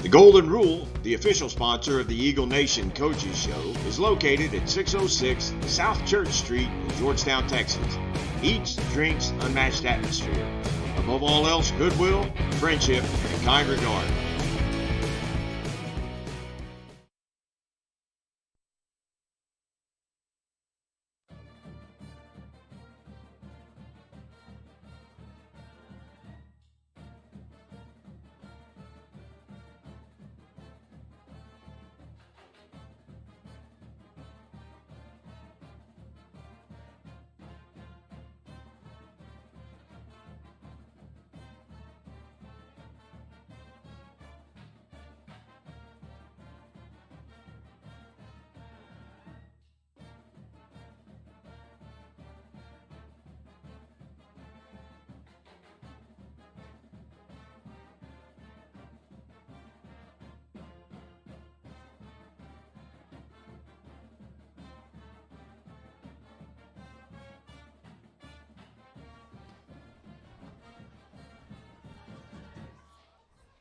The Golden Rule, the official sponsor of the Eagle Nation Coaches Show, is located at 606 South Church Street in Georgetown, Texas. Eats, drinks, unmatched atmosphere. Above all else, goodwill, friendship, and kind regard.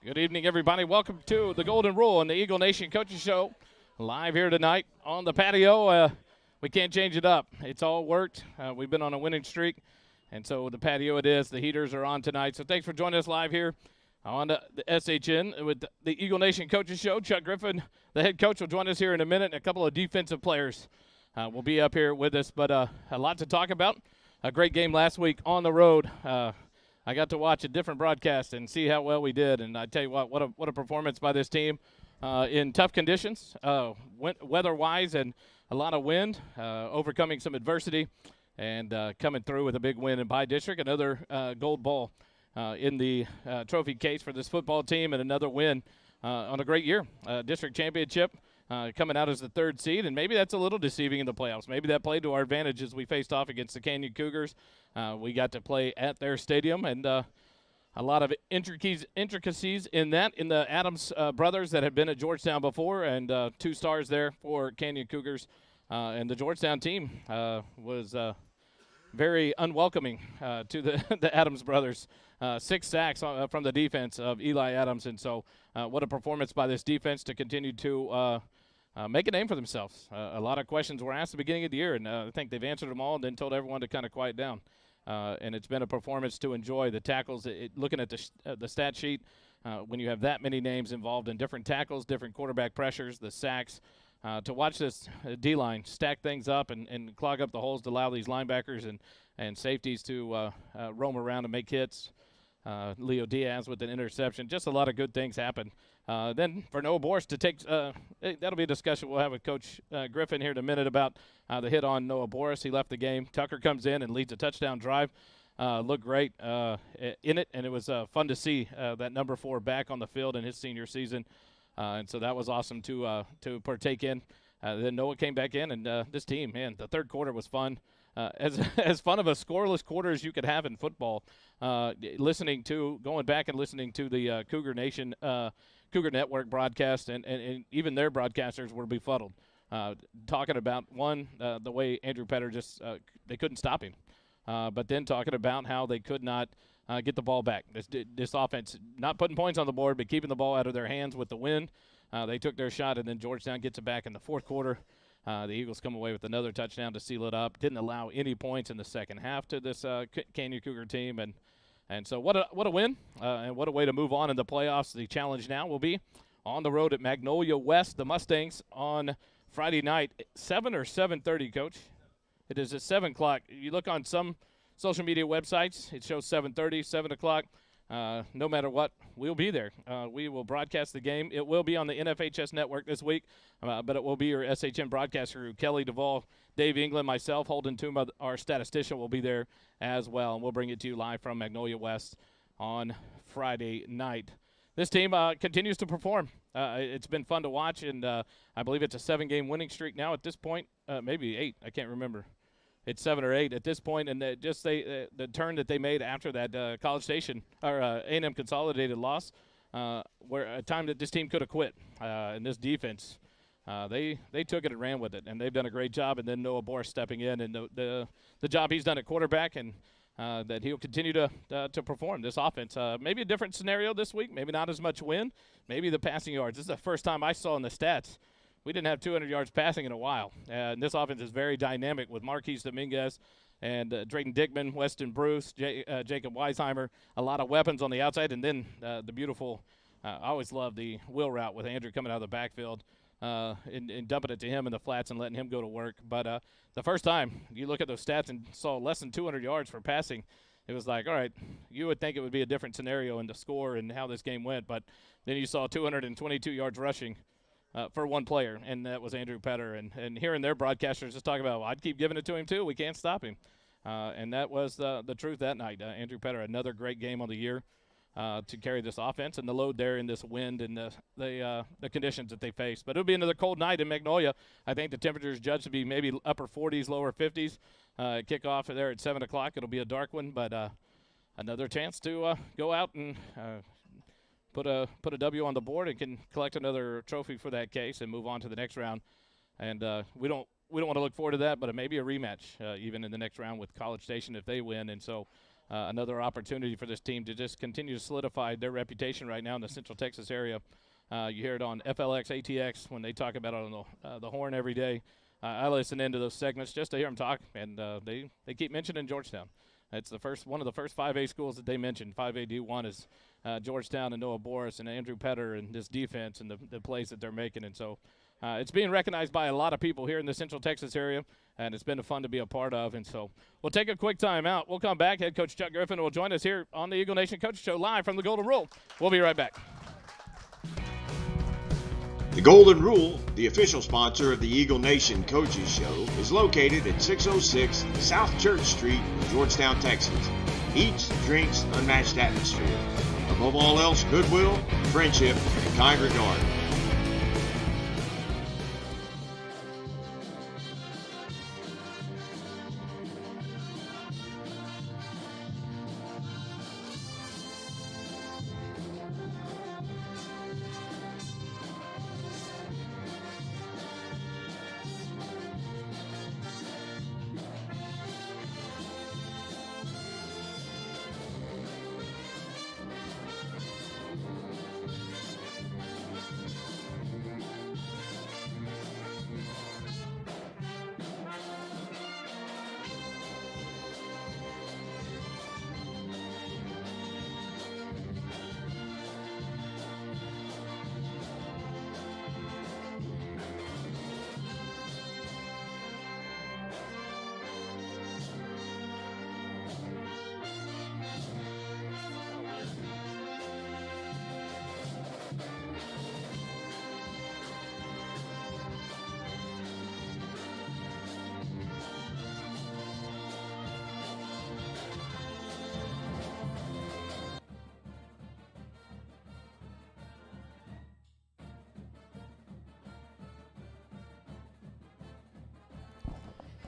Good evening, everybody. Welcome to the Golden Rule and the Eagle Nation Coaches Show. Live here tonight on the patio. We can't change it up. It's all worked. We've been on a winning streak, and so the patio it is. The heaters are on tonight. So thanks for joining us live here on the SHN with the Eagle Nation Coaches Show. Chuck Griffin, the head coach, will join us here in a minute, and a couple of defensive players will be up here with us. But a lot to talk about. A great game last week on the road. I got to watch a different broadcast and see how well we did, and I tell you what a performance by this team in tough conditions, weather-wise, and a lot of wind, overcoming some adversity, and coming through with a big win in Pie District, another gold ball in the trophy case for this football team, and another win on a great year, district championship. Coming out as the third seed, and maybe that's a little deceiving in the playoffs. Maybe that played to our advantage as we faced off against the Canyon Cougars. We got to play at their stadium, and a lot of intricacies in that, in the Adams brothers that had been at Georgetown before, and 2 stars there for Canyon Cougars. And the Georgetown team was very unwelcoming to the Adams brothers. 6 sacks from the defense of Eli Adams, and so what a performance by this defense to continue to make a name for themselves. A lot of questions were asked at the beginning of the year, and I think they've answered them all and then told everyone to kind of quiet down. And it's been a performance to enjoy. The tackles, looking at the stat sheet, when you have that many names involved in different tackles, different quarterback pressures, the sacks, to watch this D-line stack things up and clog up the holes to allow these linebackers and safeties to roam around and make hits. Leo Diaz with an interception. Just a lot of good things happen. Then for Noah Boris to take that'll be a discussion we'll have with Coach Griffin here in a minute about the hit on Noah Boris. He left the game. Tucker comes in and leads a touchdown drive. Looked great in it, and it was fun to see that number 4 back on the field in his senior season. And so that was awesome to partake in. Then Noah came back in, and this team, man, the third quarter was fun. As fun of a scoreless quarter as you could have in football, going back and listening to the Cougar Nation, Cougar Network broadcast, and even their broadcasters were befuddled, talking about, the way Andrew Petter just they couldn't stop him, but then talking about how they could not get the ball back. This offense not putting points on the board, but keeping the ball out of their hands with the wind. They took their shot, and then Georgetown gets it back in the fourth quarter. The Eagles come away with another touchdown to seal it up. Didn't allow any points in the second half to this Canyon Cougar team, and so what a win, and what a way to move on in the playoffs. The challenge now will be on the road at Magnolia West, the Mustangs, on Friday night, 7 or 7:30, Coach. It is at 7 o'clock. You look on some social media websites, it shows 7:30, 7 o'clock. No matter what, we'll be there. We will broadcast the game. It will be on the NFHS network this week, but it will be your SHN broadcast crew. Kelly Duvall, Dave England, myself, Holden Toomba, our statistician, will be there as well, and we'll bring it to you live from Magnolia West on Friday night. This team continues to perform. It's been fun to watch, and I believe it's a 7-game winning streak now at this point, maybe 8. I can't remember. It's 7 or 8 at this point, and the turn that they made after that College Station or A&M Consolidated loss, where a time that this team could have quit, and this defense, they took it and ran with it, and they've done a great job. And then Noah Boris stepping in, and the job he's done at quarterback, and that he'll continue to perform this offense. Maybe a different scenario this week. Maybe not as much win. Maybe the passing yards. This is the first time I saw in the stats we didn't have 200 yards passing in a while. And this offense is very dynamic with Marquise Dominguez and Drayton Dickman, Weston Bruce, Jacob Weisheimer, a lot of weapons on the outside. And then the beautiful I always love the wheel route with Andrew coming out of the backfield and dumping it to him in the flats and letting him go to work. But the first time you look at those stats and saw less than 200 yards for passing, it was like, all right, you would think it would be a different scenario in the score and how this game went. But then you saw 222 yards rushing for one player, and that was Andrew Petter. And hearing their broadcasters just talk about, well, I'd keep giving it to him too. We can't stop him. And that was the truth that night. Andrew Petter, another great game on the year to carry this offense and the load there in this wind and the conditions that they face. But it'll be another cold night in Magnolia. I think the temperatures judged to be maybe upper 40s, lower 50s. Kickoff there at 7 o'clock. It'll be a dark one, but another chance to go out and put a W on the board and can collect another trophy for that case and move on to the next round. And we don't want to look forward to that, but it may be a rematch even in the next round with College Station if they win. And so another opportunity for this team to just continue to solidify their reputation right now in the Central Texas area. You hear it on FLX, ATX when they talk about it on the horn every day. I listen into those segments just to hear them talk, and they keep mentioning Georgetown. It's one of the first 5A schools that they mentioned. 5A D1 is Georgetown and Noah Boris and Andrew Petter and this defense and the plays that they're making. And so it's being recognized by a lot of people here in the Central Texas area, and it's been fun to be a part of. And so we'll take a quick time out. We'll come back. Head coach Chuck Griffin will join us here on the Eagle Nation Coach Show live from the Golden Rule. We'll be right back. The Golden Rule, the official sponsor of the Eagle Nation Coaches Show, is located at 606 South Church Street in Georgetown, Texas. Eats, drinks, unmatched atmosphere. Above all else, goodwill, friendship, and kind regard.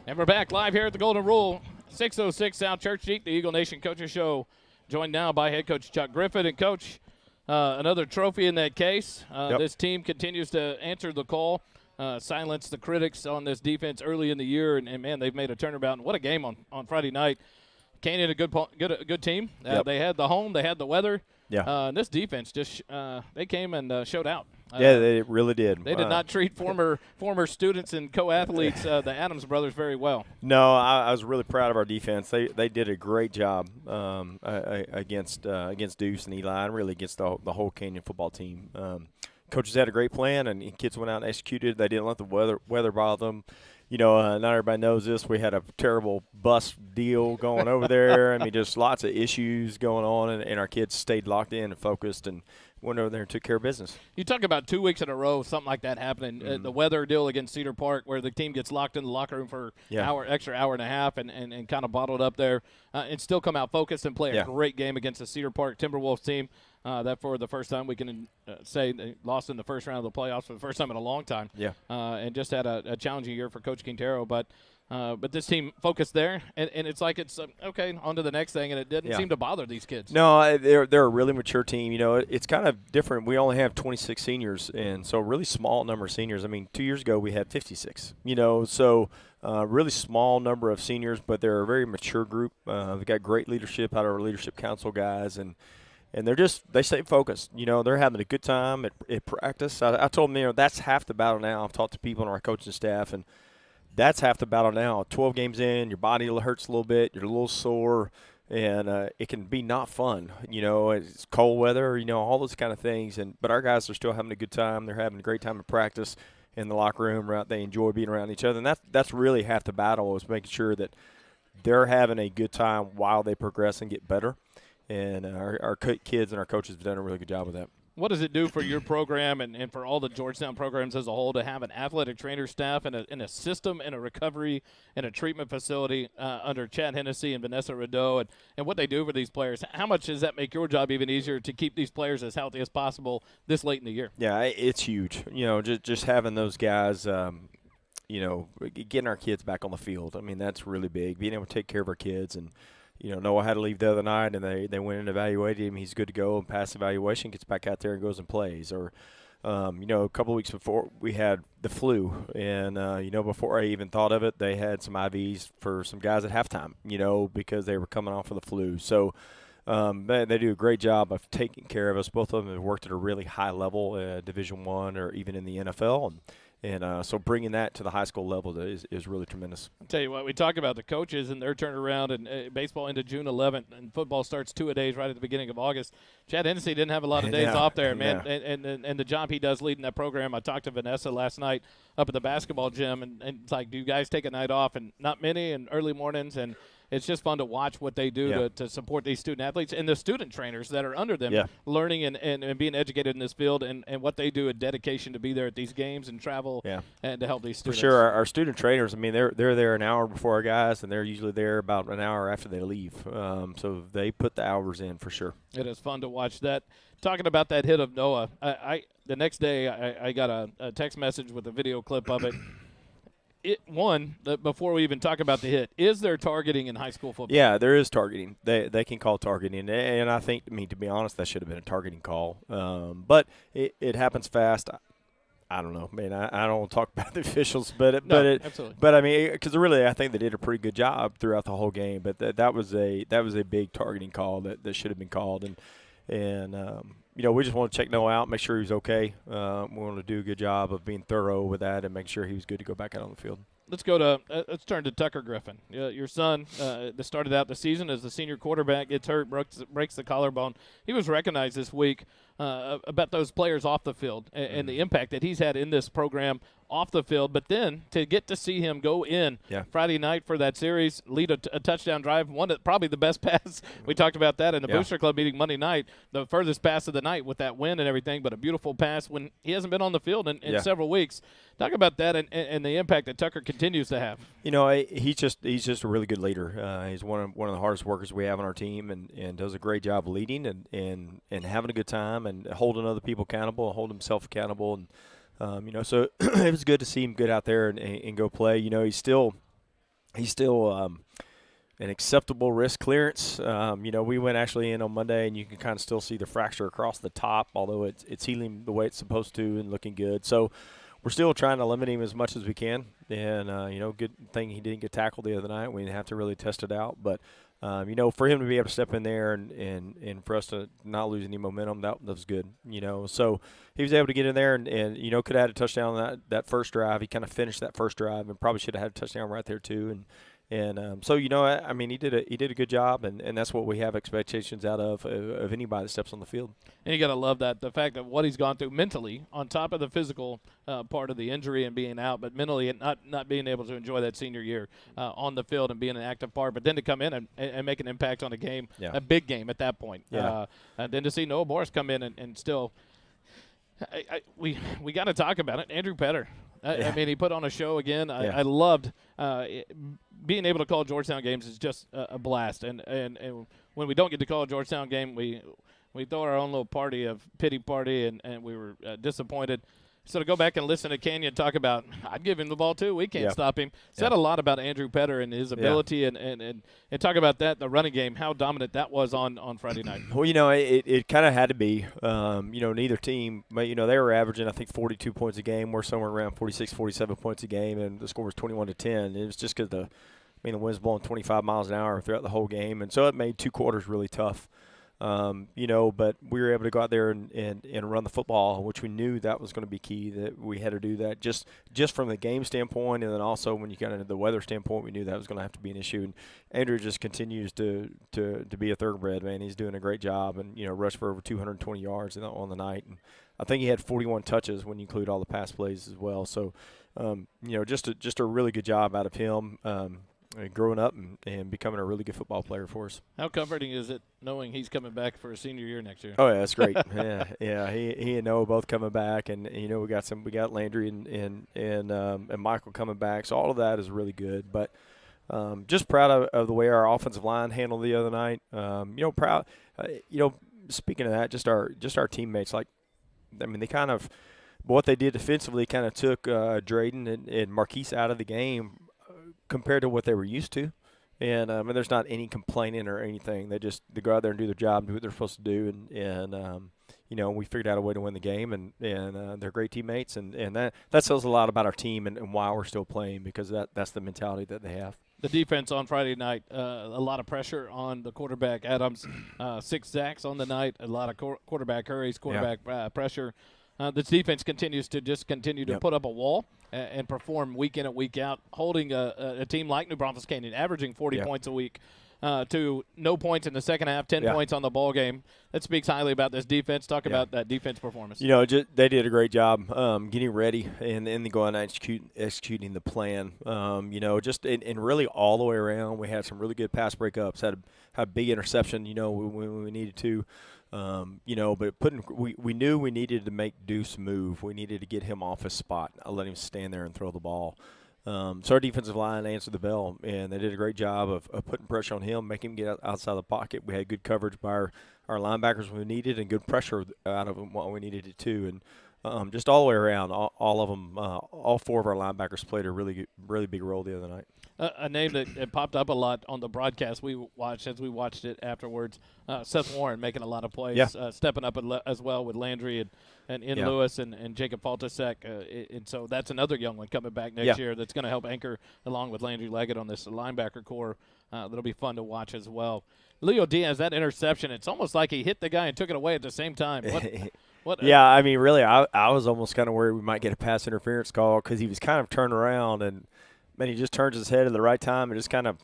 And we're back live here at the Golden Rule, 606 South Church Street, the Eagle Nation Coaches Show, joined now by head coach Chuck Griffin. And, Coach, another trophy in that case. Yep. This team continues to answer the call, silence the critics on this defense early in the year, and man, they've made a turnabout. And what a game on Friday night. Canyon, a good team. Yep. They had the home, they had the weather. Yeah. And this defense just they came and showed out. Yeah, they really did. They did not treat former students and co-athletes, the Adams brothers, very well. No, I was really proud of our defense. They did a great job against Deuce and Eli, and really against the whole Canyon football team. Coaches had a great plan, and kids went out and executed. They didn't let the weather bother them. You know, not everybody knows this. We had a terrible bus deal going over there. I mean, just lots of issues going on, and our kids stayed locked in and focused and went over there and took care of business. You talk about 2 weeks in a row, something like that happening. Mm-hmm. The weather deal against Cedar Park where the team gets locked in the locker room for extra hour and a half and kind of bottled up there and still come out focused and play a great game against the Cedar Park Timberwolves team. That for the first time we can say they lost in the first round of the playoffs for the first time in a long time. Yeah. And just had a challenging year for Coach Quintero. But But this team focused there, and it's like it's okay, on to the next thing, and it didn't seem to bother these kids. No, they're a really mature team. You know, it's kind of different. We only have 26 seniors, and so a really small number of seniors. I mean, 2 years ago we had 56. You know, so really small number of seniors, but they're a very mature group. We've got great leadership out of our leadership council guys, and they stay focused. You know, they're having a good time at practice. I told them, you know, that's half the battle now. I've talked to people on our coaching staff, and that's half the battle now. 12 games in, your body hurts a little bit, you're a little sore, and it can be not fun. You know, it's cold weather, you know, all those kind of things. But our guys are still having a good time. They're having a great time in practice in the locker room. Right? They enjoy being around each other, and that's really half the battle, is making sure that they're having a good time while they progress and get better. And our kids and our coaches have done a really good job with that. What does it do for your program and for all the Georgetown programs as a whole to have an athletic trainer staff and a system and a recovery and a treatment facility under Chad Hennessy and Vanessa Rideau and what they do for these players? How much does that make your job even easier to keep these players as healthy as possible this late in the year? Yeah, it's huge. You know, just having those guys, you know, getting our kids back on the field. I mean, that's really big, being able to take care of our kids. And you know, Noah had to leave the other night, and they went and evaluated him. He's good to go and pass evaluation, gets back out there and goes and plays. Or, you know, a couple of weeks before we had the flu, and, you know, before I even thought of it, they had some IVs for some guys at halftime, you know, because they were coming off of the flu. So they do a great job of taking care of us. Both of them have worked at a really high level, Division I or even in the NFL. And so bringing that to the high school level is really tremendous. I'll tell you what, we talk about the coaches and their turnaround, and baseball into June 11th, and football starts 2-a-days right at the beginning of August. Chad Hennessy didn't have a lot of days off there, man, and the job he does leading that program. I talked to Vanessa last night up at the basketball gym, and it's like, do you guys take a night off? And not many, and early mornings, and it's just fun to watch what they do to support these student athletes and the student trainers that are under them, learning and being educated in this field, and what they do, a dedication to be there at these games and travel and to help these students. For sure. Our student trainers, I mean, they're there an hour before our guys, and they're usually there about an hour after they leave. So they put the hours in for sure. It is fun to watch that. Talking about that hit of Noah, the next day I got a text message with a video clip of it. Before we even talk about the hit, is there targeting in high school football? Yeah, there is targeting. They can call targeting, and I think, I mean, to be honest, that should have been a targeting call. But it happens fast. I don't know, man. I don't want to talk about the officials, but I mean, because really, I think they did a pretty good job throughout the whole game. But that was a big targeting call that should have been called, and you know, we just want to check Noah out, make sure he's okay. We want to do a good job of being thorough with that and make sure he was good to go back out on the field. Let's turn to Tucker Griffin. Your son that started out the season as the senior quarterback, gets hurt, breaks the collarbone. He was recognized this week about those players off the field and the impact that he's had in this program off the field. But then to get to see him go in Friday night for that series, lead a touchdown drive, probably the best pass. We talked about that in the Booster Club meeting Monday night, the furthest pass of the night with that win and everything, but a beautiful pass when he hasn't been on the field in several weeks. Talk about that and the impact that Tucker continues to have. You know, he's just a really good leader. He's one of the hardest workers we have on our team, and does a great job leading and having a good time and holding other people accountable and holding himself accountable. And you know, so it was good to see him get out there and go play. You know, he's still an acceptable risk clearance. You know, we went actually in on Monday, and you can kind of still see the fracture across the top, although it's healing the way it's supposed to and looking good. So we're still trying to limit him as much as we can. And, you know, good thing he didn't get tackled the other night. We didn't have to really test it out. But, you know, for him to be able to step in there and for us to not lose any momentum, that was good, you know. So he was able to get in there and you know, could have had a touchdown on that first drive. He kind of finished that first drive and probably should have had a touchdown right there too. And so, you know, I mean, he did a good job, and that's what we have expectations out of anybody that steps on the field. And you got to love that, the fact that what he's gone through mentally, on top of the physical part of the injury and being out, but mentally and not being able to enjoy that senior year on the field and being an active part, but then to come in and make an impact on a game, a big game at that point. And then to see Noah Morris come in and still we got to talk about it. Andrew Petter. I mean, he put on a show again. I loved being able to call Georgetown games is just a blast. And when we don't get to call a Georgetown game, we throw our own little pity party, and we were disappointed. So to go back and listen to Kenyon talk about, I'd give him the ball too. We can't stop him. Said a lot about Andrew Petter and his ability, and talk about that, the running game, how dominant that was on Friday night. Well, it kind of had to be. Neither team, but, they were averaging, I think, 42 points a game. We're somewhere around 46, 47 points a game, and the score was 21-10. It was just because the wind was blowing 25 miles an hour throughout the whole game, and so it made 2 quarters really tough. But we were able to go out there and run the football, which we knew that was going to be key, that we had to do that just from the game standpoint, and then also when you got into the weather standpoint, we knew that was going to have to be an issue. And Andrew just continues to be a thoroughbred, man. He's doing a great job and, rushed for over 220 yards on the night. And I think he had 41 touches when you include all the pass plays as well. So, just a really good job out of him. Growing up and becoming a really good football player for us. How comforting is it knowing he's coming back for a senior year next year? Oh yeah, that's great. yeah. He and Noah both coming back, and we got Landry and Michael coming back. So all of that is really good. But just proud of the way our offensive line handled the other night. Proud. Speaking of that, just our teammates. They kind of what they did defensively kind of took Drayden and Marquise out of the game compared to what they were used to. And there's not any complaining or anything. They go out there and do their job, do what they're supposed to do, and we figured out a way to win the game, and they're great teammates, and that says a lot about our team and why we're still playing, because that's the mentality that they have. The defense on Friday night, a lot of pressure on the quarterback, Adams, 6 sacks on the night, a lot of quarterback hurries, pressure. This defense continues to put up a wall and perform week in and week out, holding a team like New Braunfels Canyon, averaging 40 points a week, to no points in the second half, 10 points on the ball game. That speaks highly about this defense. Talk about that defense performance. They did a great job getting ready and then going and executing the plan. And really all the way around, we had some really good pass breakups, had a big interception, when we needed to. But we knew we needed to make Deuce move. We needed to get him off his spot, not let him stand there and throw the ball. So our defensive line answered the bell, and they did a great job of putting pressure on him, making him get outside the pocket. We had good coverage by our linebackers when we needed, and good pressure out of them when we needed it too. And just all the way around, all of them, all 4 of our linebackers played a really big role the other night. A name that popped up a lot on the broadcast we watched it afterwards, Seth Warren making a lot of plays, stepping up as well with Landry and Lewis and Jacob Faltasek. And so that's another young one coming back next year that's going to help anchor along with Landry Leggett on this linebacker core. That'll be fun to watch as well. Leo Diaz, that interception, it's almost like he hit the guy and took it away at the same time. Really, I was almost kind of worried we might get a pass interference call because he was kind of turned around and he just turns his head at the right time and it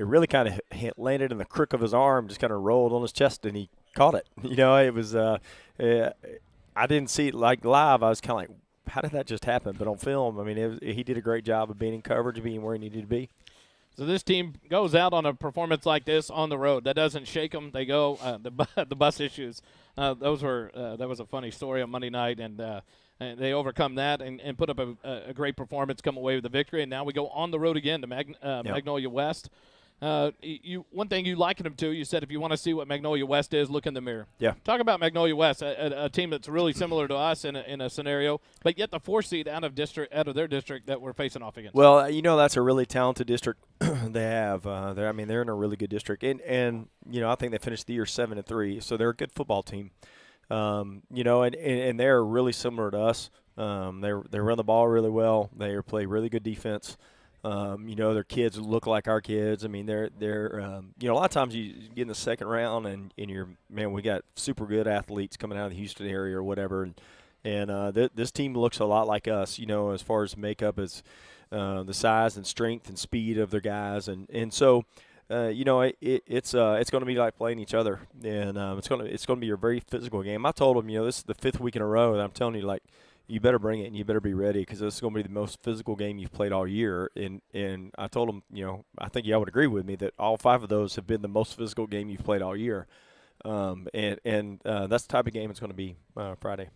really kind of landed in the crook of his arm, just kind of rolled on his chest, and he caught it. It was I didn't see it live. I was kind of like, how did that just happen? But on film, he did a great job of being in coverage, being where he needed to be. So this team goes out on a performance like this on the road. That doesn't shake them. They go the bus issues. That was a funny story on Monday night, and they overcome that and put up a great performance, come away with the victory. And now we go on the road again to Magnolia West. One thing you likened them to, you said if you want to see what Magnolia West is, look in the mirror. Yeah. Talk about Magnolia West, a team that's really similar to us in a scenario, but yet the 4 seed out of their district that we're facing off against. Well, that's a really talented district they have. They're in a really good district, and I think they finished the year 7-3, so they're a good football team. And they're really similar to us. They run the ball really well. They play really good defense. Their kids look like our kids. They're a lot of times you get in the second round and we got super good athletes coming out of the Houston area or whatever. And this team looks a lot like us, as far as makeup as the size and strength and speed of their guys. And so, it's going to be like playing each other. And it's going to be a very physical game. I told them, this is the 5th week in a row that I'm telling you, you better bring it and you better be ready because this is going to be the most physical game you've played all year. And I told them, I think y'all would agree with me that all 5 of those have been the most physical game you've played all year. That's the type of game it's going to be Friday.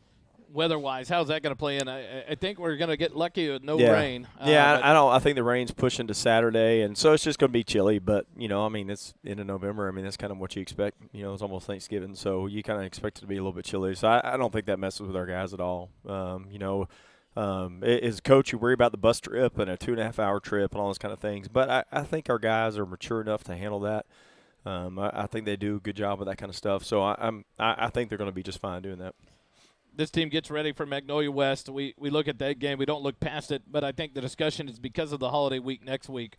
weather-wise, how's that going to play in? I think we're going to get lucky with no Yeah. rain. I think the rain's pushing to Saturday, and so it's just going to be chilly. But it's into November. I mean, that's kind of what you expect. It's almost Thanksgiving, so you kind of expect it to be a little bit chilly. So I don't think that messes with our guys at all. As a coach, you worry about the bus trip and a 2.5-hour trip and all those kind of things. But I think our guys are mature enough to handle that. I think they do a good job with that kind of stuff. So I think they're going to be just fine doing that. This team gets ready for Magnolia West. We look at that game. We don't look past it, but I think the discussion is because of the holiday week next week.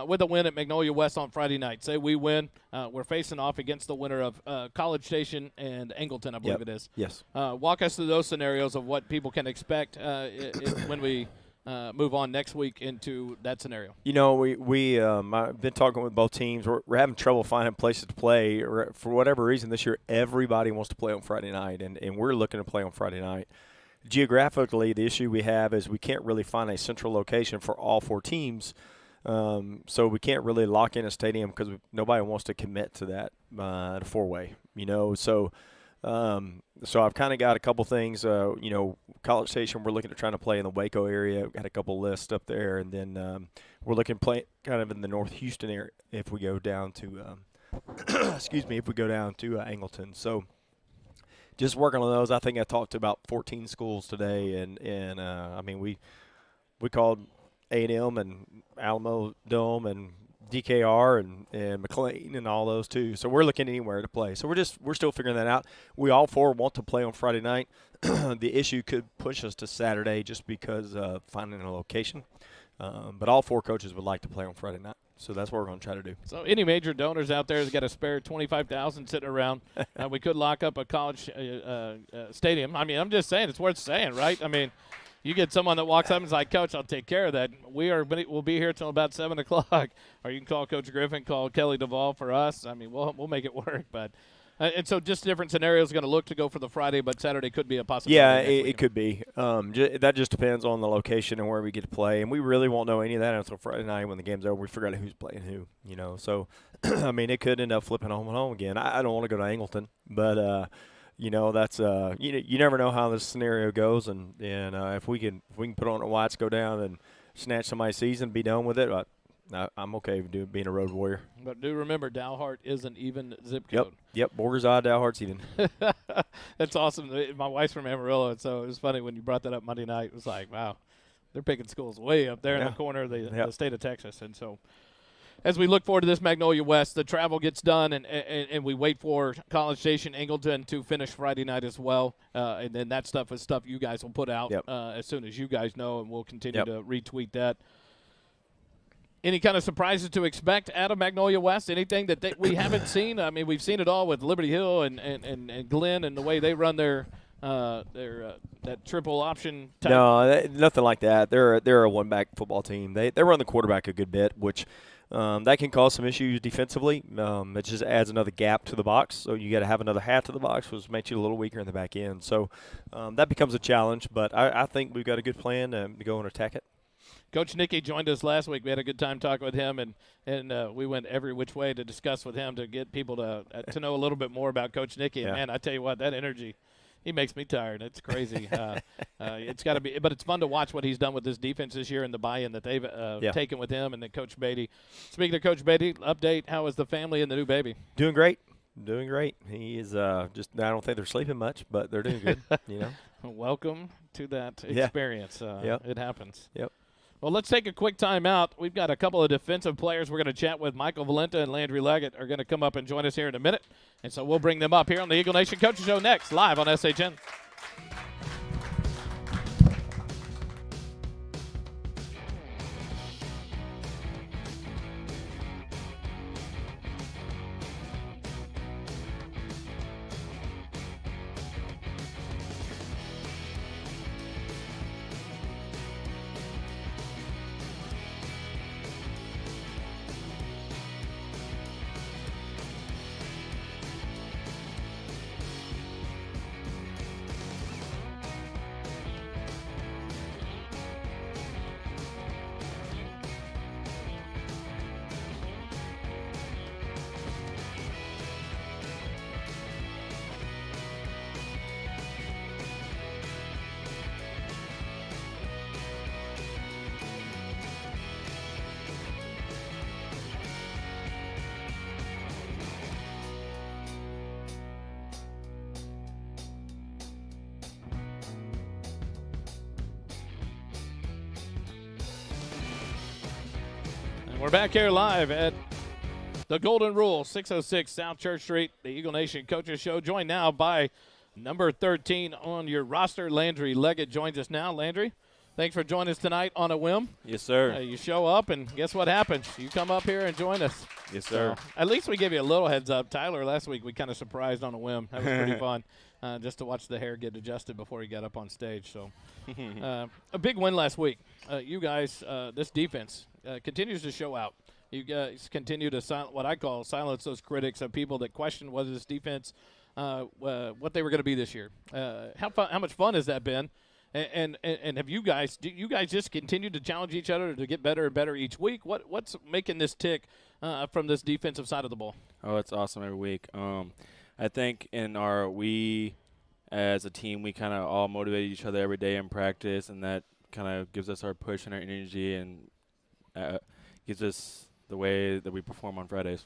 With a win at Magnolia West on Friday night, say we win, we're facing off against the winner of College Station and Angleton, I believe it is. Yes. Walk us through those scenarios of what people can expect when we move on next week into that scenario. I've been talking with both teams. We're having trouble finding places to play. For whatever reason this year, everybody wants to play on Friday night, and we're looking to play on Friday night. Geographically, the issue we have is we can't really find a central location for all 4 teams. So we can't really lock in a stadium because nobody wants to commit to that at a 4-way, So I've kind of got a couple things. College Station, we're looking at trying to play in the Waco area. We've got a couple lists up there, and then we're looking to play kind of in the North Houston area if we go down to Angleton. So just working on those. I think I talked to about 14 schools today, and we called A&M and Alamo Dome and DKR and McLean and all those too. So we're looking anywhere to play. So we're still figuring that out. We all 4 want to play on Friday night. The issue could push us to Saturday just because of finding a location. But all 4 coaches would like to play on Friday night. So that's what we're going to try to do. So any major donors out there that's got a spare $25,000 sitting around, we could lock up a college stadium. I mean, I'm just saying, it's worth saying, right? I mean, you get someone that walks up and is like, Coach, I'll take care of that. We'll be here till about 7 o'clock. Or you can call Coach Griffin, call Kelly Duvall for us. I mean, we'll make it work. But and so just different scenarios are going to look to go for the Friday, but Saturday could be a possibility. Yeah, it could be. That just depends on the location and where we get to play. And we really won't know any of that until Friday night when the game's over. We figure out who's playing who, So, it could end up flipping home and home again. I don't want to go to Angleton, but that's you never know how this scenario goes, and if we can put on the Whites, go down and snatch somebody's season, be done with it. I'm okay with being a road warrior. But do remember, Dalhart is an even zip code. Yep. Borgers odd, Dalhart's even. That's awesome. My wife's from Amarillo, and so it was funny when you brought that up Monday night. It was like, wow, they're picking schools way up there in the corner of the state of Texas, and so. As we look forward to this Magnolia West, the travel gets done, and we wait for College Station, Angleton to finish Friday night as well. And then that stuff is stuff you guys will put out as soon as you guys know, and we'll continue to retweet that. Any kind of surprises to expect out of Magnolia West? Anything that we haven't seen? I mean, we've seen it all with Liberty Hill and Glenn and the way they run their that triple option type. No, nothing like that. They're a one-back football team. They run the quarterback a good bit, which that can cause some issues defensively. It just adds another gap to the box, so you got to have another hat to the box, which makes you a little weaker in the back end. So that becomes a challenge, but I think we've got a good plan to go and attack it. Coach Nicky joined us last week. We had a good time talking with him, and we went every which way to discuss with him to get people to know a little bit more about Coach Nicky. And, man, I tell you what, that energy, he makes me tired. It's crazy. It's got to be – but it's fun to watch what he's done with this defense this year and the buy-in that they've taken with him and then Coach Beatty. Speaking of Coach Beatty, update, how is the family and the new baby? Doing great. He is just – I don't think they're sleeping much, but they're doing good, Welcome to that experience. It happens. Yep. Well, let's take a quick time out. We've got a couple of defensive players we're going to chat with. Michael Valenta and Landry Leggett are going to come up and join us here in a minute. And so we'll bring them up here on the Eagle Nation Coaches Show next, live on SHN. We're back here live at the Golden Rule, 606 South Church Street, the Eagle Nation Coaches Show. Joined now by number 13 on your roster, Landry Leggett joins us now. Landry, thanks for joining us tonight on a whim. Yes, sir. You show up, and guess what happens? You come up here and join us. Yes, sir. So, at least we gave you a little heads up. Tyler, last week, we kind of surprised on a whim. That was pretty fun, just to watch the hair get adjusted before he got up on stage. So, a big win last week. You guys, this defense continues to show out. You guys continue to what I call silence those critics of people that question whether this defense, what they were going to be this year. How much fun has that been? And have you guys? Do you guys just continue to challenge each other to get better and better each week? What's making this tick from this defensive side of the ball? Oh, it's awesome every week. I think we as a team, we kind of all motivate each other every day in practice, and that kind of gives us our push and our energy, and gives us the way that we perform on Fridays.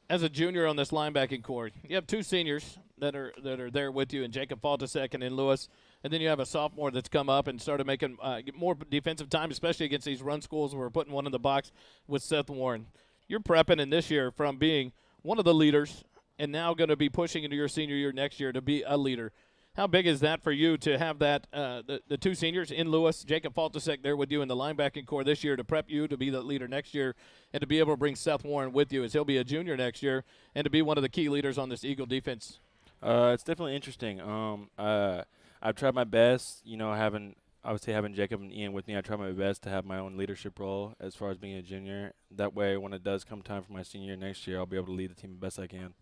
As a junior on this linebacking core, you have two seniors that are there with you, and Jacob Faltasek and in Lewis, and then you have a sophomore that's come up and started making more defensive time, especially against these run schools. We're putting one in the box with Seth Warren. You're prepping in this year from being one of the leaders and now going to be pushing into your senior year next year to be a leader. How big is that for you to have that the two seniors in Lewis, Jacob Faltasek there with you in the linebacking core this year to prep you to be the leader next year, and to be able to bring Seth Warren with you as he'll be a junior next year and to be one of the key leaders on this Eagle defense? It's definitely interesting. I've tried my best, having Jacob and Ian with me. I try my best to have my own leadership role as far as being a junior. That way, when it does come time for my senior year next year, I'll be able to lead the team the best I can.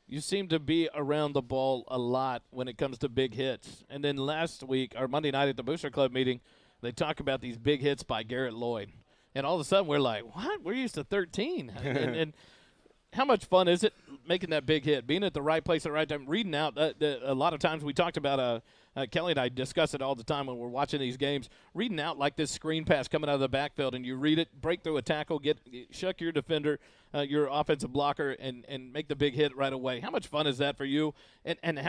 You seem to be around the ball a lot when it comes to big hits. And then last week, our Monday night at the Booster Club meeting, they talk about these big hits by Garrett Lloyd. And all of a sudden, we're like, what? We're used to 13. and how much fun is it making that big hit, being at the right place at the right time, reading out? A lot of times we talked about Kelly and I discuss it all the time when we're watching these games, reading out like this screen pass coming out of the backfield, and you read it, break through a tackle, shuck your defender, your offensive blocker, and make the big hit right away. How much fun is that for you? And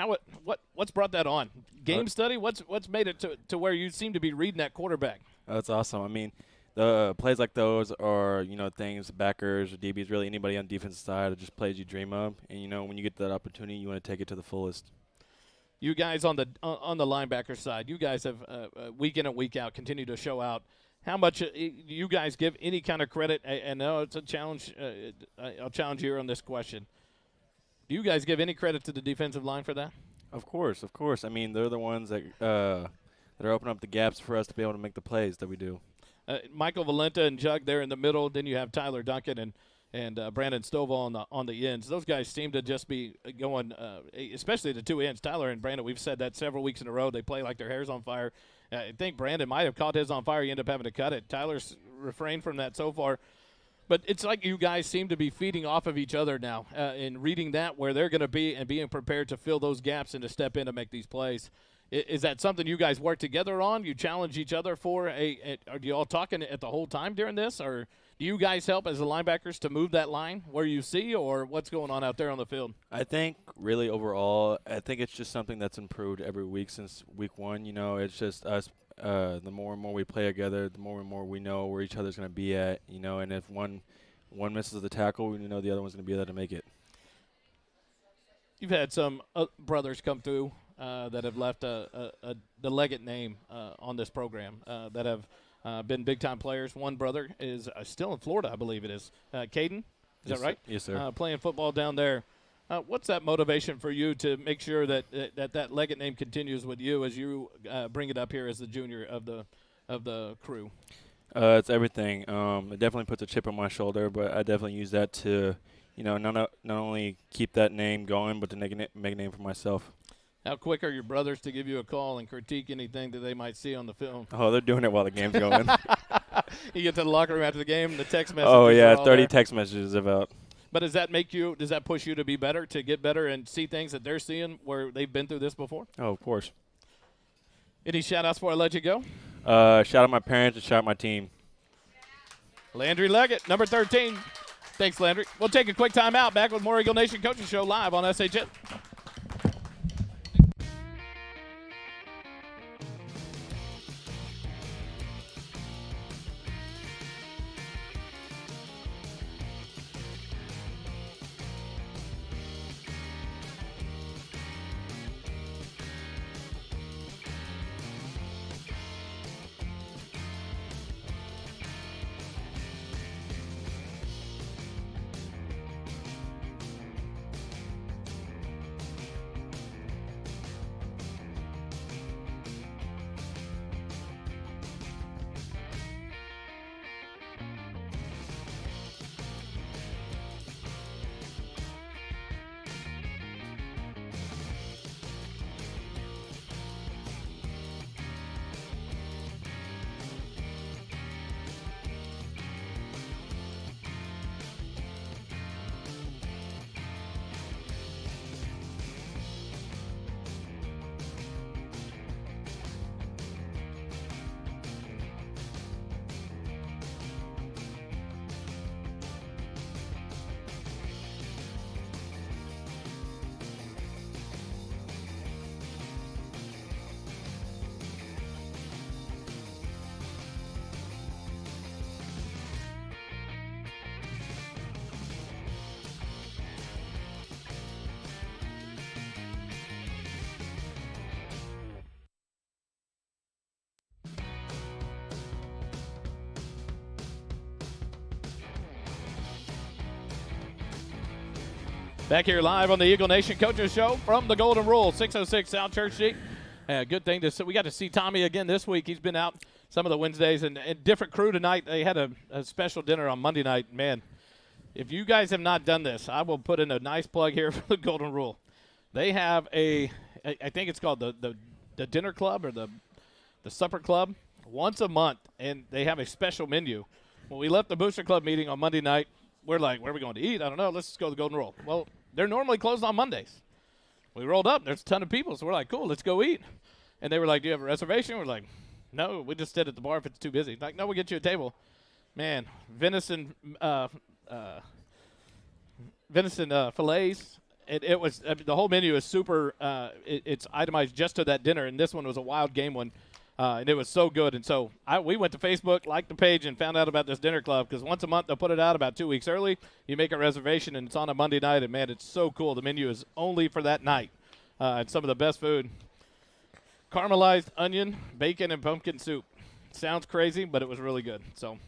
what's brought that on? Game study? What's made it to where you seem to be reading that quarterback? That's awesome. I mean, the plays like those are, things backers or DBs, really anybody on the defensive side, are just plays you dream of. And, when you get that opportunity, you want to take it to the fullest. You guys on the linebacker side, you guys have week in and week out continue to show out. How much you guys give any kind of credit? And no, it's a challenge. I'll challenge you on this question. Do you guys give any credit to the defensive line for that? Of course. I mean, they're the ones that are opening up the gaps for us to be able to make the plays that we do. Michael Valenta and Jug there in the middle. Then you have Tyler Duncan and Brandon Stovall on the ends. Those guys seem to just be going, especially the two ends. Tyler and Brandon, we've said that several weeks in a row. They play like their hair's on fire. I think Brandon might have caught his on fire. He ended up having to cut it. Tyler's refrained from that so far. But it's like you guys seem to be feeding off of each other now and reading that where they're going to be and being prepared to fill those gaps and to step in to make these plays. Is that something you guys work together on? You challenge each other for? Are you all talking at the whole time during this? Or do you guys help as the linebackers to move that line where you see, or what's going on out there on the field? I think really overall, it's just something that's improved every week since week one. It's just us. The more and more we play together, the more and more we know where each other's going to be at. And if one misses the tackle, we know the other one's going to be there to make it. You've had some brothers come through that have left the Leggett name on this program that have been big-time players. One brother is still in Florida, I believe it is. Caden, is that right? Yes, sir. Playing football down there. What's that motivation for you to make sure that Leggett name continues with you as you bring it up here as the junior of the crew? It's everything. It definitely puts a chip on my shoulder, but I definitely use that to, not only keep that name going, but to make a name for myself. How quick are your brothers to give you a call and critique anything that they might see on the film? Oh, they're doing it while the game's going. You get to the locker room after the game, the text messages. Oh, yeah, 30 there. Text messages about. But does that push you to be better, to get better and see things that they're seeing where they've been through this before? Oh, of course. Any shout-outs before I let you go? Shout out my parents and shout out my team. Landry Leggett, number 13. Thanks, Landry. We'll take a quick time out. Back with more Eagle Nation Coaching Show live on SHN. Back here live on the Eagle Nation Coaches Show from the Golden Rule, 606 South Church Street. Good thing to see. We got to see Tommy again this week. He's been out some of the Wednesdays, and different crew tonight. They had a special dinner on Monday night. Man, if you guys have not done this, I will put in a nice plug here for the Golden Rule. They have I think it's called the dinner club or the supper club once a month, and they have a special menu. When we left the Booster Club meeting on Monday night, we're like, where are we going to eat? I don't know. Let's just go to the Golden Rule. Well, they're normally closed on Mondays. We rolled up. There's a ton of people, so we're like, cool, let's go eat. And they were like, do you have a reservation? We're like, no, we just sit at the bar if it's too busy. Like, no, we'll get you a table. Man, venison fillets. It was the whole menu is super. It's itemized just to that dinner, and this one was a wild game one, and it was so good. And so we went to Facebook, liked the page, and found out about this dinner club because once a month they'll put it out about 2 weeks early. You make a reservation, and it's on a Monday night, and man, it's so cool. The menu is only for that night. It's some of the best food. Caramelized onion, bacon, and pumpkin soup. Sounds crazy, but it was really good. So,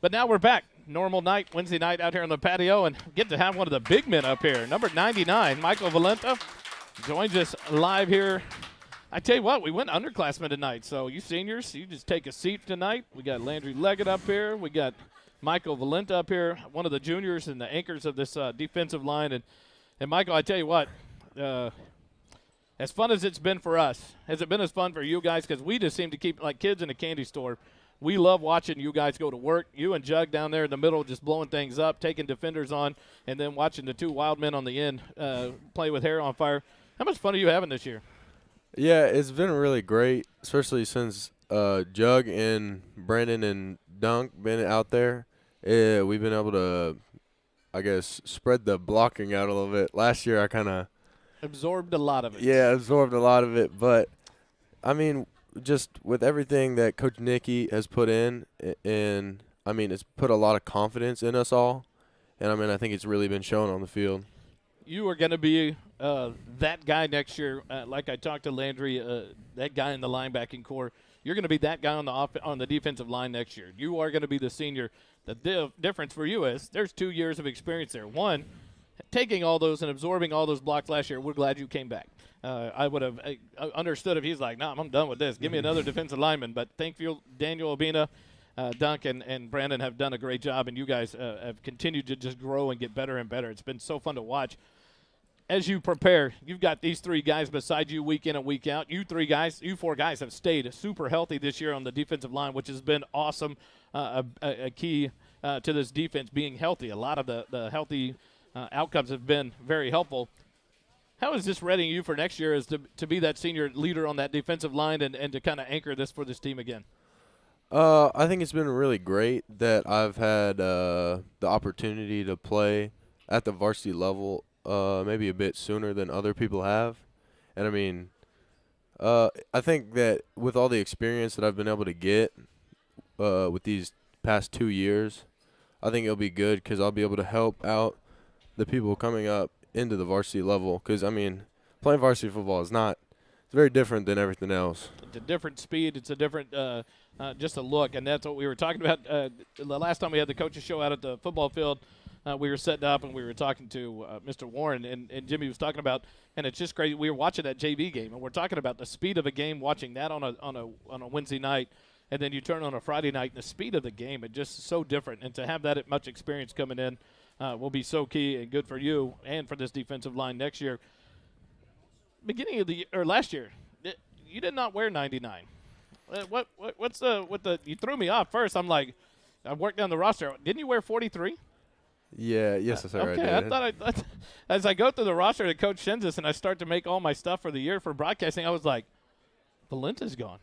but now we're back. Normal night, Wednesday night out here on the patio, and get to have one of the big men up here. Number 99, Michael Valenta, joins us live here. I tell you what, we went underclassmen tonight, so you seniors, you just take a seat tonight. We got Landry Leggett up here. We got Michael Valenta up here, one of the juniors and the anchors of this defensive line. And Michael, I tell you what, as fun as it's been for us, has it been as fun for you guys? Because we just seem to keep like kids in a candy store. We love watching you guys go to work. You and Jug down there in the middle just blowing things up, taking defenders on, and then watching the two wild men on the end play with hair on fire. How much fun are you having this year? Yeah, it's been really great, especially since Jug and Brandon and Dunk been out there. We've been able to, I guess, spread the blocking out a little bit. Last year I kind of absorbed a lot of it. Yeah, absorbed a lot of it. But, I mean, just with everything that Coach Nicky has put in, and, I mean, it's put a lot of confidence in us all. And, I mean, I think it's really been shown on the field. You are going to be that guy next year. Like I talked to Landry, that guy in the linebacking core. You're going to be that guy on the defensive line next year. You are going to be the senior. The difference for you is there's 2 years of experience there. One, taking all those and absorbing all those blocks last year, we're glad you came back. I would have understood if he's like, I'm done with this. Give me another defensive lineman. But thank you, Daniel Obina, Duncan, and Brandon have done a great job, and you guys have continued to just grow and get better and better. It's been so fun to watch. As you prepare, you've got these three guys beside you week in and week out. You four guys have stayed super healthy this year on the defensive line, which has been awesome, a key to this defense being healthy. A lot of the healthy outcomes have been very helpful. How is this readying you for next year as to be that senior leader on that defensive line and to kind of anchor this for this team again? I think it's been really great that I've had the opportunity to play at the varsity level maybe a bit sooner than other people have. And, I mean, I think that with all the experience that I've been able to get with these past 2 years, I think it'll be good because I'll be able to help out the people coming up into the varsity level. Because, I mean, playing varsity football it's very different than everything else. It's a different speed. It's a different just a look. And that's what we were talking about the last time we had the coaches show out at the football field. We were setting up and we were talking to Mr. Warren and Jimmy was talking about, and it's just crazy. We were watching that JV game and we're talking about the speed of a game, watching that on a Wednesday night, and then you turn on a Friday night and the speed of the game, it's just so different. And to have that much experience coming in will be so key and good for you and for this defensive line next year. Beginning of last year, you did not wear 99. You threw me off first. I'm like, I worked down the roster. Didn't you wear 43? Yeah, yes, sir. Okay, I thought as I go through the roster that Coach sends us and I start to make all my stuff for the year for broadcasting, I was like, Valenta's gone.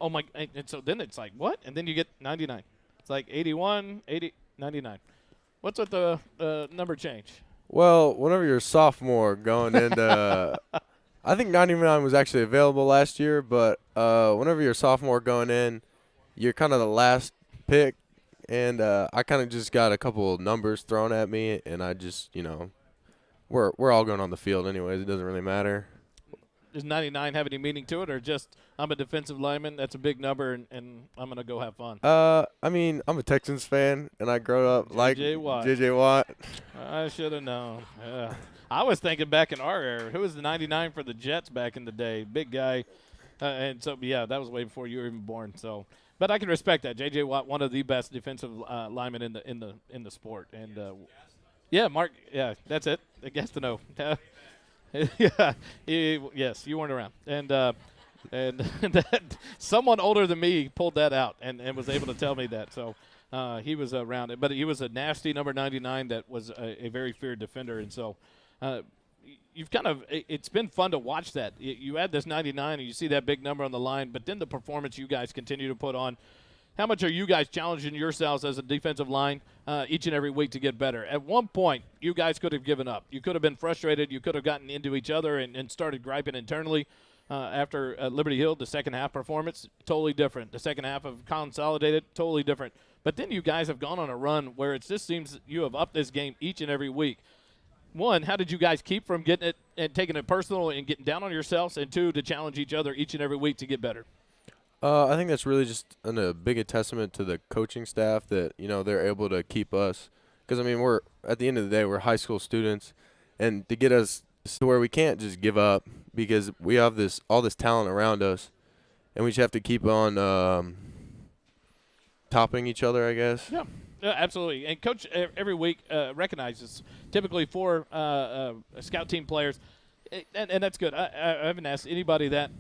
Oh, my. And so then it's like, what? And then you get 99. It's like 81, 80, 99. What's with the number change? Well, whenever you're a sophomore going into I think 99 was actually available last year, but whenever you're a sophomore going in, you're kind of the last pick. And I kind of just got a couple of numbers thrown at me, and I just, we're all going on the field anyways. It doesn't really matter. does 99 have any meaning to it, or just I'm a defensive lineman, that's a big number, and I'm going to go have fun? I mean, I'm a Texans fan, and I grew up like J.J. Watt. I should have known. Yeah. I was thinking back in our era, who was the 99 for the Jets back in the day? Big guy. And so, yeah, that was way before you were even born. So, but I can respect that. J.J. Watt, one of the best defensive linemen in the sport. And yeah, Mark. Yeah, that's it. I guess to know. Yeah. Yes, you weren't around. And that, someone older than me pulled that out and was able to tell me that. So he was around it. But he was a nasty number 99 that was a very feared defender. And so you've kind of – it's been fun to watch that. You add this 99 and you see that big number on the line, but then the performance you guys continue to put on. How much are you guys challenging yourselves as a defensive line each and every week to get better? At one point, you guys could have given up. You could have been frustrated. You could have gotten into each other and started griping internally. After Liberty Hill, the second half performance, totally different. The second half of Consolidated, totally different. But then you guys have gone on a run where it just seems you have upped this game each and every week. One, how did you guys keep from getting it and taking it personal and getting down on yourselves? And two, to challenge each other each and every week to get better? I think that's really just a big testament to the coaching staff that, they're able to keep us. Because, I mean, we're at the end of the day, we're high school students. And to get us to where we can't just give up because we have all this talent around us. And we just have to keep on topping each other, I guess. Yeah, absolutely. And Coach every week recognizes typically for scout team players. And that's good. I haven't asked anybody that.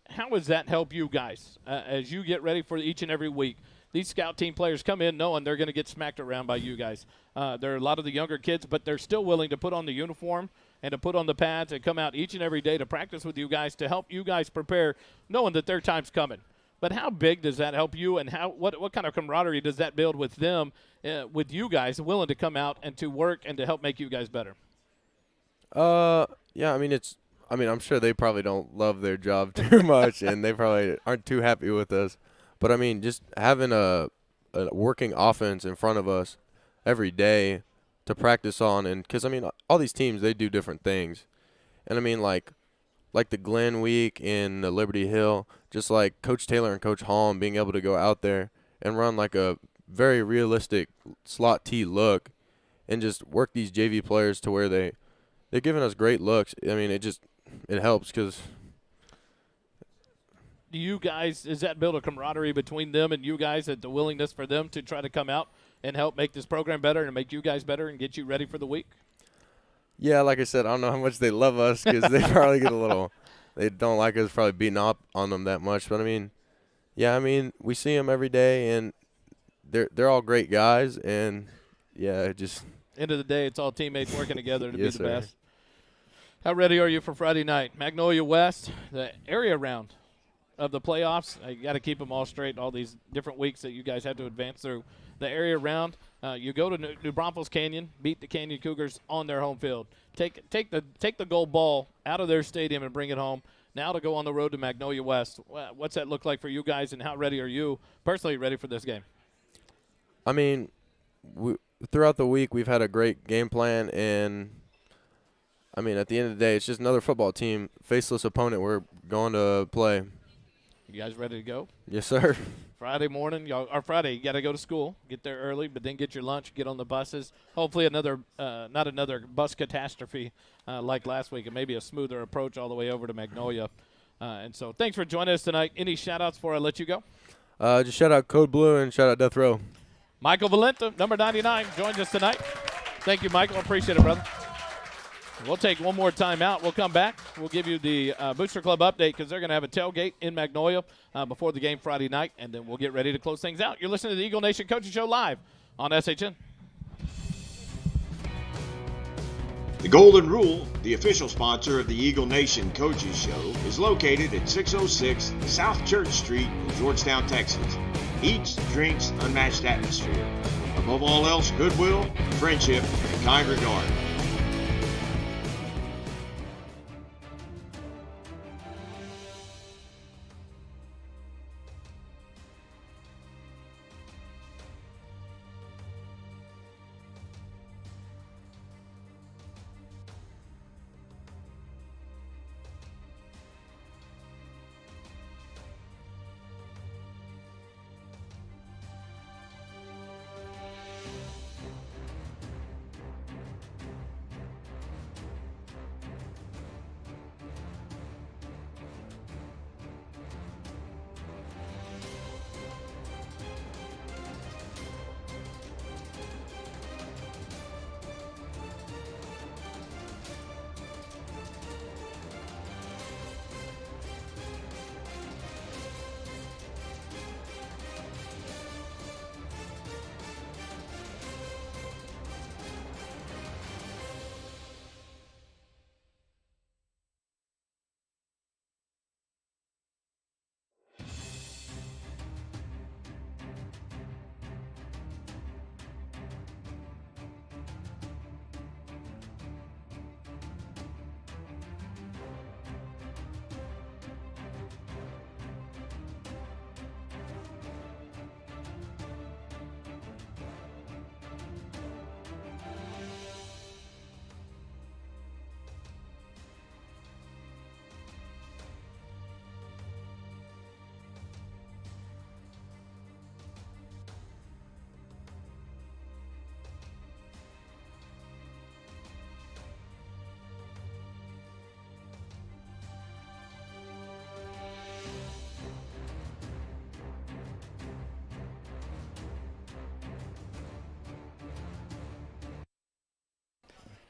How does that help you guys as you get ready for each and every week? These scout team players come in knowing they're going to get smacked around by you guys. There are a lot of the younger kids, but they're still willing to put on the uniform and to put on the pads and come out each and every day to practice with you guys to help you guys prepare, knowing that their time's coming. But how big does that help you, and what kind of camaraderie does that build with them, with you guys willing to come out and to work and to help make you guys better? Yeah, I'm sure they probably don't love their job too much, and they probably aren't too happy with us. But, just having a working offense in front of us every day to practice on, and because, all these teams, they do different things. And, like the Glen week in the Liberty Hill, just like Coach Taylor and Coach Harmon being able to go out there and run like a very realistic slot T look and just work these JV players to where they're giving us great looks. It helps because do you guys, does that build a camaraderie between them and you guys, that the willingness for them to try to come out and help make this program better and make you guys better and get you ready for the week? Yeah, like I said, I don't know how much they love us because they probably get they don't like us probably beating up on them that much. But, we see them every day, and they're all great guys. And, yeah, end of the day, it's all teammates working together to yes, be the sir. best. How ready are you for Friday night? Magnolia West, the area round of the playoffs. You got to keep them all straight, all these different weeks that you guys have to advance through. The area round, you go to New Braunfels Canyon, beat the Canyon Cougars on their home field. Take the gold ball out of their stadium and bring it home. Now to go on the road to Magnolia West. What's that look like for you guys, and how ready are you personally ready for this game? Throughout the week we've had a great game plan, and at the end of the day, it's just another football team, faceless opponent we're going to play. You guys ready to go? Yes, sir. Friday morning, Friday, you got to go to school, get there early, but then get your lunch, get on the buses. Hopefully not another bus catastrophe like last week, and maybe a smoother approach all the way over to Magnolia. And so thanks for joining us tonight. Any shout-outs before I let you go? Just shout out Code Blue and shout out Death Row. Michael Valenta, number 99, joins us tonight. Thank you, Michael. Appreciate it, brother. We'll take one more time out. We'll come back. We'll give you the Booster Club update because they're going to have a tailgate in Magnolia before the game Friday night, and then we'll get ready to close things out. You're listening to the Eagle Nation Coaching Show live on SHN. The Golden Rule, the official sponsor of the Eagle Nation Coaches Show, is located at 606 South Church Street in Georgetown, Texas. Eats, drinks, unmatched atmosphere. Above all else, goodwill, friendship, and kind regard.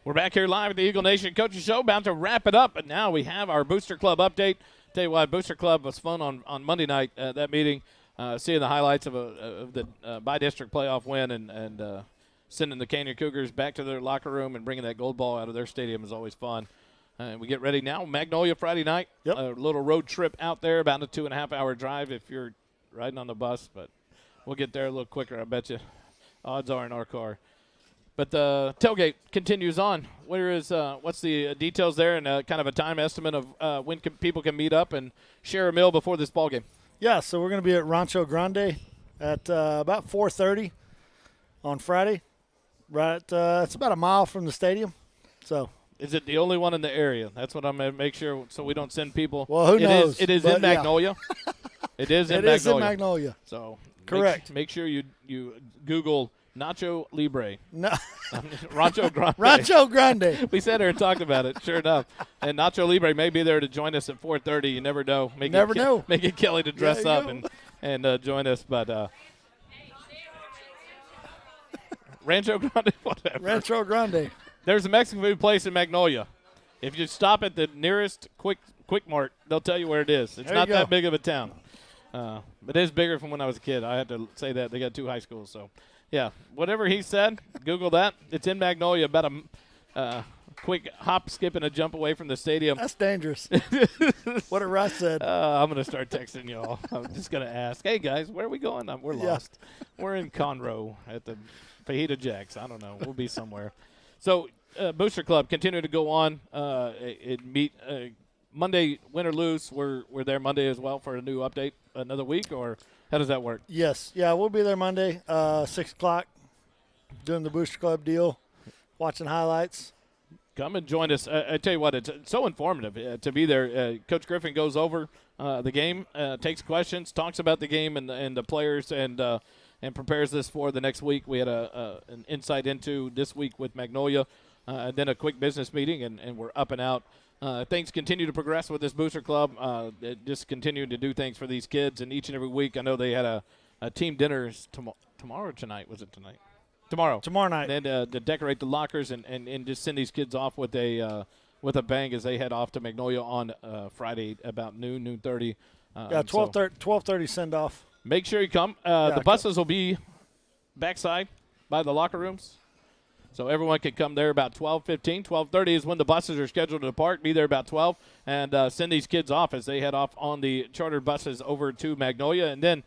We're back here live at the Eagle Nation Coaches Show, about to wrap it up, but now we have our Booster Club update. Tell you what, Booster Club was fun on Monday night, that meeting, seeing the highlights of the by-district playoff win and sending the Canyon Cougars back to their locker room and bringing that gold ball out of their stadium is always fun. We get ready now. Magnolia Friday night, a little road trip out there, about a 2.5-hour drive if you're riding on the bus, but we'll get there a little quicker, I bet you. Odds are in our car. But the tailgate continues on. What's the details there and kind of a time estimate of when people can meet up and share a meal before this ball game? Yeah, so we're going to be at Rancho Grande at about 4:30 on Friday. Right, it's about a mile from the stadium. So, is it the only one in the area? That's what I'm going to make sure so we don't send people. Well, who knows? It is in Magnolia. Yeah. It is in Magnolia. It is in Magnolia. So correct. Make sure you Google Nacho Libre. No. Rancho Grande. Rancho Grande. We sat there and talked about it, sure enough. And Nacho Libre may be there to join us at 4:30. You never know. Make it Kelly to dress up and join us. But Rancho Grande, whatever. Rancho Grande. There's a Mexican food place in Magnolia. If you stop at the nearest Quick Mart, they'll tell you where it is. It's not that big of a town. But it is bigger from when I was a kid. I had to say that. They got 2 high schools. So, yeah, whatever he said, Google that. It's in Magnolia, about a quick hop, skip, and a jump away from the stadium. That's dangerous. What did Russ said? I'm going to start texting y'all. I'm just going to ask, hey, guys, where are we going? We're lost. We're in Conroe at the Fajita Jacks. I don't know. We'll be somewhere. So, Booster Club continue to go on. Monday, win or lose, we're there Monday as well for a new update another week, or how does that work? Yes. Yeah, we'll be there Monday, 6 o'clock, doing the Booster Club deal, watching highlights. Come and join us. I tell you what, it's so informative to be there. Coach Griffin goes over the game, takes questions, talks about the game and the players, and prepares this for the next week. We had an insight into this week with Magnolia, and then a quick business meeting, and we're up and out. Things continue to progress with this Booster Club. Just continuing to do things for these kids, and each and every week, I know they had a team dinner tomorrow or tonight. Was it tonight? Tomorrow night. Then to decorate the lockers and just send these kids off with a bang as they head off to Magnolia on Friday about noon 30. 12:30 send off. Make sure you come. The buses will be backside by the locker rooms. So everyone can come there about 12:15. 12:30 is when the buses are scheduled to depart. Be there about 12 and send these kids off as they head off on the chartered buses over to Magnolia. And then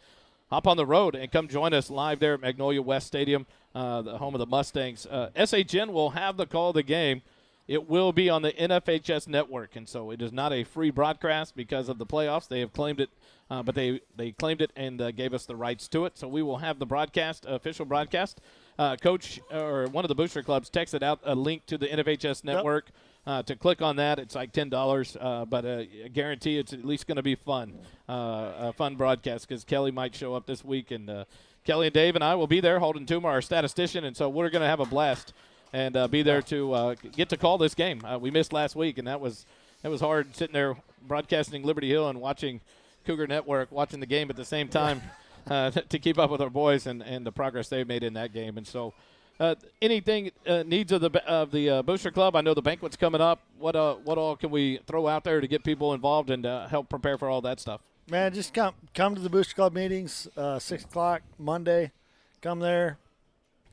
hop on the road and come join us live there at Magnolia West Stadium, the home of the Mustangs. SHN will have the call of the game. It will be on the NFHS network, and so it is not a free broadcast because of the playoffs. They have claimed it, but they claimed it and gave us the rights to it. So we will have the broadcast, official broadcast. Coach or one of the Booster Clubs texted out a link to the NFHS network. To click on that, it's like $10, but I guarantee it's at least going to be fun, a fun broadcast because Kelly might show up this week, and Kelly and Dave and I will be there. Holden Toomer, our statistician, and so we're going to have a blast and be there to get to call this game. We missed last week, and that was hard sitting there broadcasting Liberty Hill and watching Cougar Network, watching the game at the same time to keep up with our boys and the progress they've made in that game. And so anything needs of the Booster Club, I know the banquet's coming up. What all can we throw out there to get people involved and help prepare for all that stuff? Man, just come to the Booster Club meetings, 6 o'clock Monday. Come there,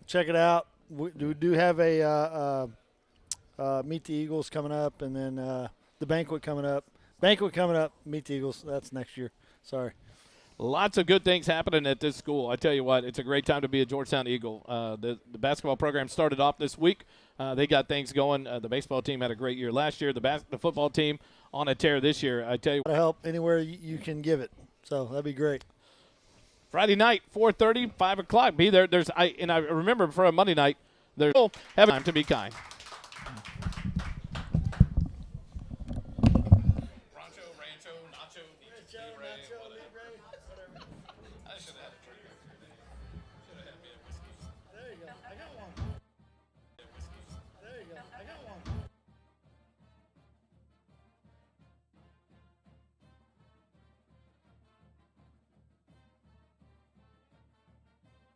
check it out. We do have a Meet the Eagles coming up, and then the banquet coming up. Meet the Eagles. That's next year. Sorry. Lots of good things happening at this school. I tell you what, it's a great time to be a Georgetown Eagle. The basketball program started off this week. They got things going. The baseball team had a great year last year. The football team on a tear this year. I tell you, help anywhere you can give it. So that'd be great. Friday night, 4:30, 5 o'clock. Be there. I remember for a Monday night, there's have time to be kind. Rancho, Nacho, Libre, whatever. I should have had a drink.